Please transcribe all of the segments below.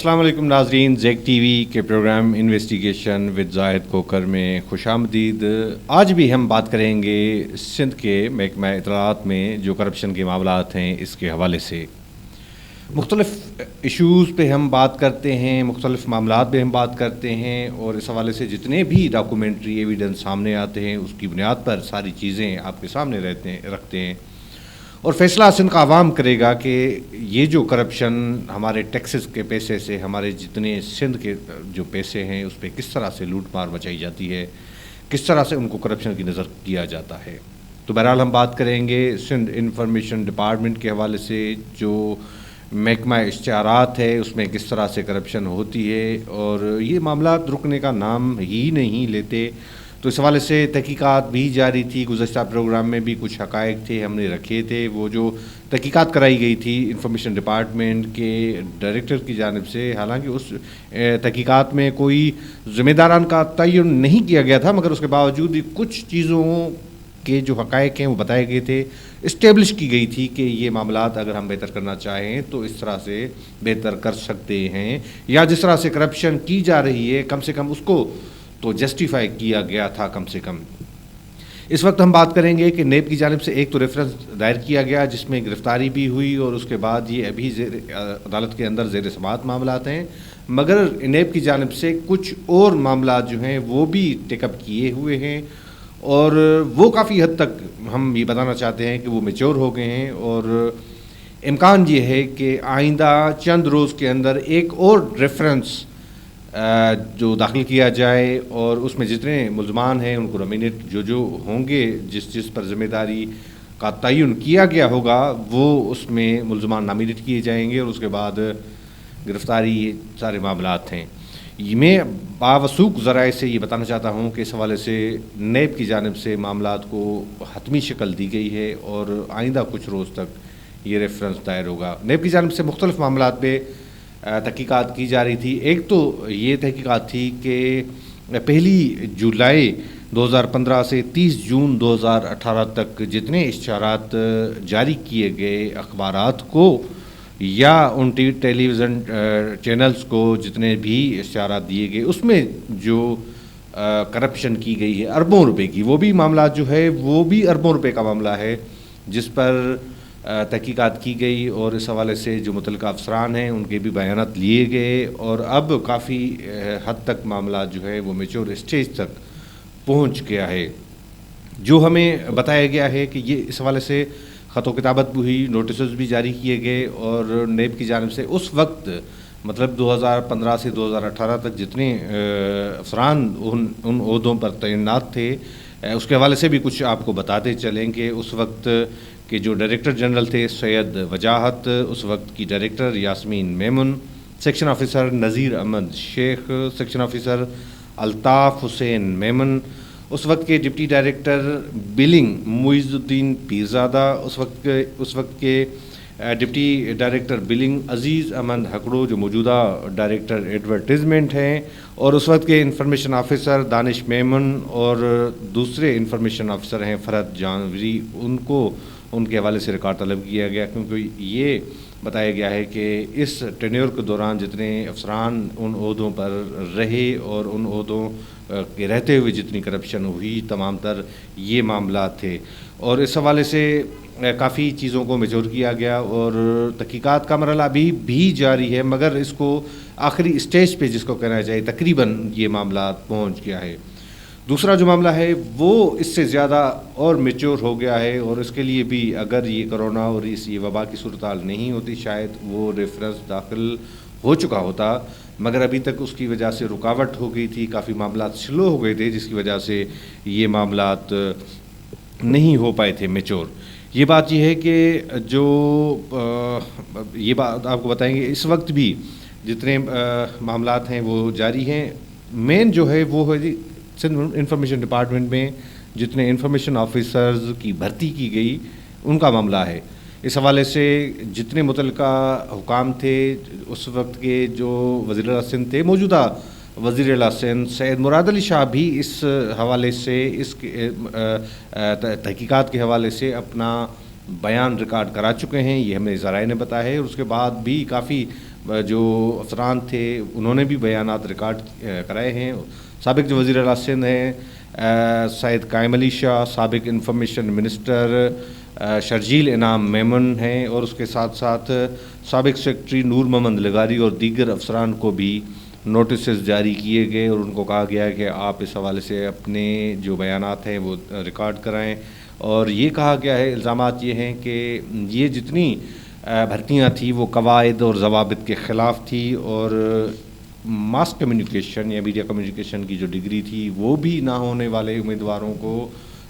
السلام علیکم ناظرین، زیک ٹی وی کے programme investigation with Zahid Kokar میں خوش آمدید۔ آج بھی ہم بات کریں گے سندھ کے محکمہ اطلاعات میں جو کرپشن کے معاملات ہیں اس کے حوالے سے۔ مختلف ایشوز پہ ہم بات کرتے ہیں، مختلف معاملات پہ ہم بات کرتے ہیں، اور اس حوالے سے جتنے بھی ڈاکومنٹری ایویڈنس سامنے آتے ہیں اس کی بنیاد پر ساری چیزیں آپ کے سامنے رکھتے ہیں، اور فیصلہ سندھ کا عوام کرے گا کہ یہ جو کرپشن ہمارے ٹیکسز کے پیسے سے، ہمارے جتنے سندھ کے جو پیسے ہیں اس پہ کس طرح سے لوٹ مار مچائی جاتی ہے، کس طرح سے ان کو کرپشن کی نظر کیا جاتا ہے۔ تو بہرحال ہم بات کریں گے سندھ انفارمیشن ڈپارٹمنٹ کے حوالے سے، جو محکمہ اشتہارات ہے اس میں کس طرح سے کرپشن ہوتی ہے، اور یہ معاملات رکنے کا نام ہی نہیں لیتے۔ تو اس حوالے سے تحقیقات بھی جاری تھی، گزشتہ پروگرام میں بھی کچھ حقائق تھے ہم نے رکھے تھے، وہ جو تحقیقات کرائی گئی تھی انفارمیشن ڈپارٹمنٹ کے ڈائریکٹر کی جانب سے، حالانکہ اس تحقیقات میں کوئی ذمہ داران کا تعین نہیں کیا گیا تھا، مگر اس کے باوجود بھی کچھ چیزوں کے جو حقائق ہیں وہ بتائے گئے تھے، اسٹیبلش کی گئی تھی کہ یہ معاملات اگر ہم بہتر کرنا چاہیں تو اس طرح سے بہتر کر سکتے ہیں، یا جس طرح سے کرپشن کی جا رہی ہے کم سے کم اس کو تو جسٹیفائی کیا گیا تھا کم سے کم۔ اس وقت ہم بات کریں گے کہ نیب کی جانب سے ایک تو ریفرنس دائر کیا گیا جس میں گرفتاری بھی ہوئی، اور اس کے بعد یہ ابھی عدالت کے اندر زیر سماعت معاملات ہیں، مگر نیب کی جانب سے کچھ اور معاملات جو ہیں وہ بھی ٹیک اپ کیے ہوئے ہیں، اور وہ کافی حد تک ہم یہ بتانا چاہتے ہیں کہ وہ میچور ہو گئے ہیں، اور امکان یہ ہے کہ آئندہ چند روز کے اندر ایک اور ریفرنس جو داخل کیا جائے، اور اس میں جتنے ملزمان ہیں ان کو نامینیٹ جو ہوں گے، جس پر ذمہ داری کا تعین کیا گیا ہوگا وہ اس میں ملزمان نامینیٹ کیے جائیں گے، اور اس کے بعد گرفتاری، یہ سارے معاملات ہیں۔ میں باوثوق ذرائع سے یہ بتانا چاہتا ہوں کہ اس حوالے سے نیب کی جانب سے معاملات کو حتمی شکل دی گئی ہے، اور آئندہ کچھ روز تک یہ ریفرنس دائر ہوگا۔ نیب کی جانب سے مختلف معاملات پہ تحقیقات کی جا رہی تھی۔ ایک تو یہ تحقیقات تھی کہ 1 جولائی 2015 سے 30 جون 2018 تک جتنے اشتہارات جاری کیے گئے اخبارات کو یا ان ٹیلی ویژن چینلز کو جتنے بھی اشتہارات دیے گئے اس میں جو کرپشن کی گئی ہے اربوں روپے کی، وہ بھی معاملات جو ہے وہ بھی اربوں روپے کا معاملہ ہے جس پر تحقیقات کی گئی، اور اس حوالے سے جو متعلقہ افسران ہیں ان کے بھی بیانات لیے گئے، اور اب کافی حد تک معاملات جو ہے وہ میچور اسٹیج تک پہنچ گیا ہے۔ جو ہمیں بتایا گیا ہے کہ یہ اس حوالے سے خط و کتابت بھی ہوئی، نوٹسز بھی جاری کیے گئے، اور نیب کی جانب سے اس وقت مطلب 2015 سے 2018 تک جتنے افسران ان عہدوں پر تعینات تھے اس کے حوالے سے بھی کچھ آپ کو بتاتے چلیں کہ اس وقت کہ جو ڈائریکٹر جنرل تھے سید وجاہت، اس وقت کی director Yasmin Memon, section officer Nazir Ahmed Shaikh, section officer Altaf Hussain Memon, اس وقت کے ڈپٹی ڈائریکٹر بلنگ معیز الدین پیرزادہ، اس وقت کے ڈپٹی ڈائریکٹر بلنگ عزیز احمد ہکڑو جو موجودہ ڈائریکٹر ایڈورٹیزمنٹ ہیں، اور اس وقت کے انفارمیشن آفیسر دانش میمن، اور دوسرے انفارمیشن آفیسر ہیں فرحت جانوری، ان کے حوالے سے ریکارڈ طلب کیا گیا، کیونکہ یہ بتایا گیا ہے کہ اس ٹینیور کے دوران جتنے افسران ان عہدوں پر رہے اور ان عہدوں کے رہتے ہوئے جتنی کرپشن ہوئی تمام تر یہ معاملات تھے، اور اس حوالے سے کافی چیزوں کو میچور کیا گیا، اور تحقیقات کا مرحلہ ابھی بھی جاری ہے، مگر اس کو آخری اسٹیج پہ جس کو کہنا چاہیے تقریباً یہ معاملات پہنچ گیا ہے۔ دوسرا جو معاملہ ہے وہ اس سے زیادہ اور میچور ہو گیا ہے، اور اس کے لیے بھی اگر یہ کرونا اور یہ وبا کی صورتحال نہیں ہوتی شاید وہ ریفرنس داخل ہو چکا ہوتا، مگر ابھی تک اس کی وجہ سے رکاوٹ ہو گئی تھی، کافی معاملات سلو ہو گئے تھے جس کی وجہ سے یہ معاملات نہیں ہو پائے تھے میچور۔ یہ بات یہ ہے کہ جو یہ بات آپ کو بتائیں گے اس وقت بھی جتنے معاملات ہیں وہ جاری ہیں۔ مین جو ہے وہ ہے سندھ انفارمیشن ڈپارٹمنٹ میں جتنے انفارمیشن آفیسرز کی بھرتی کی گئی ان کا معاملہ ہے۔ اس حوالے سے جتنے متعلقہ حکام تھے اس وقت کے جو وزیر اعلیٰ سندھ تھے، موجودہ وزیر اعلیٰ سندھ سید مراد علی شاہ بھی اس حوالے سے اس تحقیقات کے حوالے سے اپنا بیان ریکارڈ کرا چکے ہیں، یہ ہمیں ذرائع نے بتایا ہے، اور اس کے بعد بھی کافی جو افسران تھے انہوں نے بھی بیانات ریکارڈ کرائے ہیں. سابق جو وزیر اعلیٰ سندھ ہیں سید قائم علی شاہ، سابق انفارمیشن منسٹر شرجیل انعام میمن ہیں، اور اس کے ساتھ ساتھ سابق سیکرٹری نور محمد لغاری اور دیگر افسران کو بھی نوٹسز جاری کیے گئے، اور ان کو کہا گیا ہے کہ آپ اس حوالے سے اپنے جو بیانات ہیں وہ ریکارڈ کرائیں. اور یہ کہا گیا ہے، الزامات یہ ہیں کہ یہ جتنی بھرتیاں تھیں وہ قواعد اور ضوابط کے خلاف تھی، اور ماس کمیونیکیشن یا میڈیا کمیونیکیشن کی جو ڈگری تھی وہ بھی نہ ہونے والے امیدواروں کو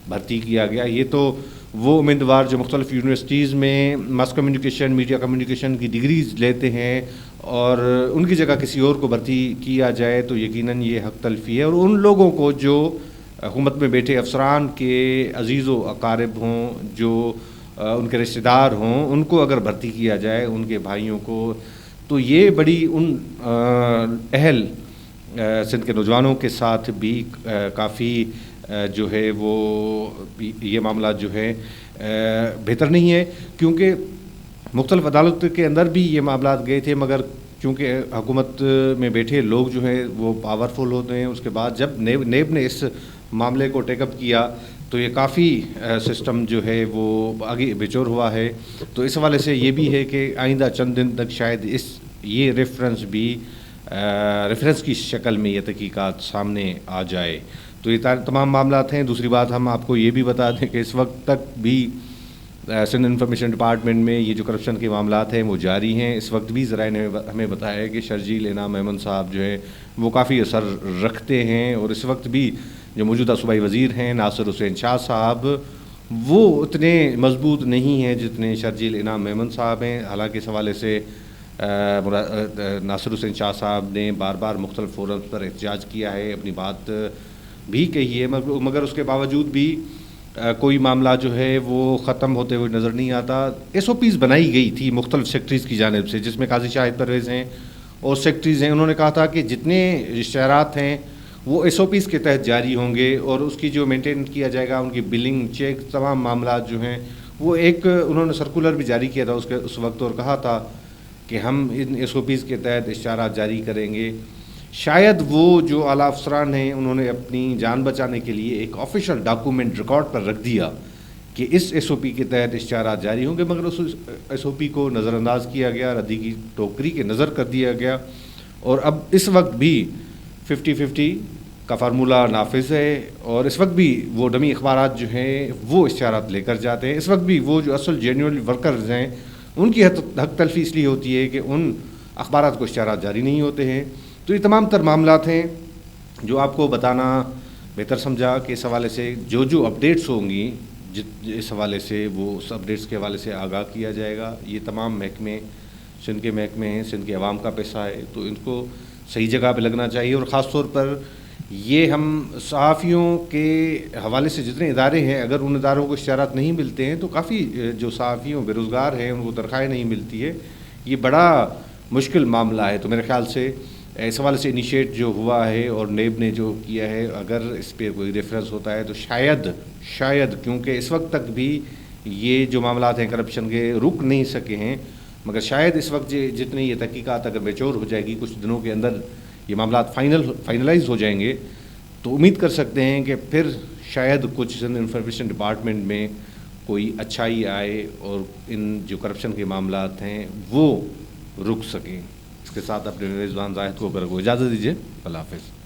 بھرتی کیا گیا. یہ تو وہ امیدوار جو مختلف یونیورسٹیز میں ماس کمیونیکیشن میڈیا کمیونیکیشن کی ڈگریز لیتے ہیں اور ان کی جگہ کسی اور کو بھرتی کیا جائے تو یقیناً یہ حق تلفی ہے. اور ان لوگوں کو جو حکومت میں بیٹھے افسران کے عزیز و اقارب ہوں، جو ان کے رشتہ دار ہوں، ان کو اگر بھرتی کیا جائے، ان کے بھائیوں کو، تو یہ بڑی ان اہل سندھ کے نوجوانوں کے ساتھ بھی کافی جو ہے وہ یہ معاملات جو ہے بہتر نہیں ہے، کیونکہ مختلف عدالت کے اندر بھی یہ معاملات گئے تھے، مگر کیونکہ حکومت میں بیٹھے لوگ جو ہیں وہ پاورفل ہوتے ہیں. اس کے بعد جب نیب نے اس معاملے کو ٹیک اپ کیا تو یہ کافی سسٹم جو ہے وہ آگے بیچور ہوا ہے. تو اس حوالے سے یہ بھی ہے کہ آئندہ چند دن تک شاید یہ ریفرنس کی شکل میں یہ تحقیقات سامنے آ جائے. تو یہ تمام معاملات ہیں. دوسری بات ہم آپ کو یہ بھی بتا دیں کہ اس وقت تک بھی سندھ انفارمیشن ڈپارٹمنٹ میں یہ جو کرپشن کے معاملات ہیں وہ جاری ہیں. اس وقت بھی ذرائع نے ہمیں بتایا ہے کہ شرجیل انعام میمن صاحب جو ہے وہ کافی اثر رکھتے ہیں، اور اس وقت بھی جو موجودہ صوبائی وزیر ہیں ناصر حسین شاہ صاحب وہ اتنے مضبوط نہیں ہیں جتنے شرجیل انعام میمن صاحب ہیں. حالانکہ اس حوالے سے ناصر حسین شاہ صاحب نے بار بار مختلف فورمز پر احتجاج کیا ہے، اپنی بات بھی کہی ہے، مگر اس کے باوجود بھی کوئی معاملہ جو ہے وہ ختم ہوتے ہوئے نظر نہیں آتا. ایس او پیز بنائی گئی تھی مختلف سیکٹریز کی جانب سے، جس میں قاضی شاہد پرویز ہیں اور سیکٹریز ہیں. انہوں نے کہا تھا کہ جتنے اشتہارات ہیں وہ ایس او پیز کے تحت جاری ہوں گے، اور اس کی جو مینٹین کیا جائے گا، ان کی بلنگ چیک تمام معاملات جو ہیں وہ ایک انہوں نے سرکولر بھی جاری کیا تھا اس وقت، اور کہا تھا کہ ہم ان ایس او پیز کے تحت اشتہارات جاری کریں گے. شاید وہ جو اعلیٰ افسران ہیں انہوں نے اپنی جان بچانے کے لیے ایک آفیشیل ڈاکومنٹ ریکارڈ پر رکھ دیا کہ اس ایس او پی کے تحت اشتہارات جاری ہوں گے، مگر اس ایس او پی کو نظر انداز کیا گیا، ردی کی ٹوکری کے نظر کر دیا گیا. اور اب اس وقت بھی 50-50 کا فارمولہ نافذ ہے، اور اس وقت بھی وہ ڈمی اخبارات جو ہیں وہ اشتہارات لے کر جاتے ہیں. اس وقت بھی وہ جو اصل جینوئن ورکرز ہیں ان کی حق تلفی اس لیے ہوتی ہے کہ ان اخبارات کو اشتہارات جاری نہیں ہوتے ہیں. تو یہ تمام تر معاملات ہیں جو آپ کو بتانا بہتر سمجھا کہ اس حوالے سے جو اپڈیٹس ہوں گی اس حوالے سے وہ اس اپڈیٹس کے حوالے سے آگاہ کیا جائے گا. یہ تمام محکمے سندھ کے محکمے ہیں، سندھ کے عوام کا پیسہ ہے، تو ان کو صحیح جگہ پہ لگنا چاہیے. اور خاص طور پر یہ ہم صحافیوں کے حوالے سے جتنے ادارے ہیں، اگر ان اداروں کو اشتہارات نہیں ملتے ہیں تو کافی جو صحافیوں بے روزگار ہیں ان کو تنخواہیں نہیں ملتی ہے. یہ بڑا مشکل معاملہ ہے. تو میرے خیال سے اس حوالے سے انیشیٹ جو ہوا ہے اور نیب نے جو کیا ہے، اگر اس پہ کوئی ریفرنس ہوتا ہے تو شاید کیونکہ اس وقت تک بھی یہ جو معاملات ہیں کرپشن کے رک نہیں سکے ہیں، مگر شاید اس وقت جتنی یہ تحقیقات اگر میچور ہو جائے گی، کچھ دنوں کے اندر یہ معاملات فائنلائز ہو جائیں گے، تو امید کر سکتے ہیں کہ پھر شاید کچھ سندھ انفارمیشن ڈپارٹمنٹ میں کوئی اچھائی آئے اور ان جو کرپشن کے معاملات ہیں وہ رک سکیں. اس کے ساتھ اپنے میزبان زاہد کو اجازت دیجیے. اللہ حافظ.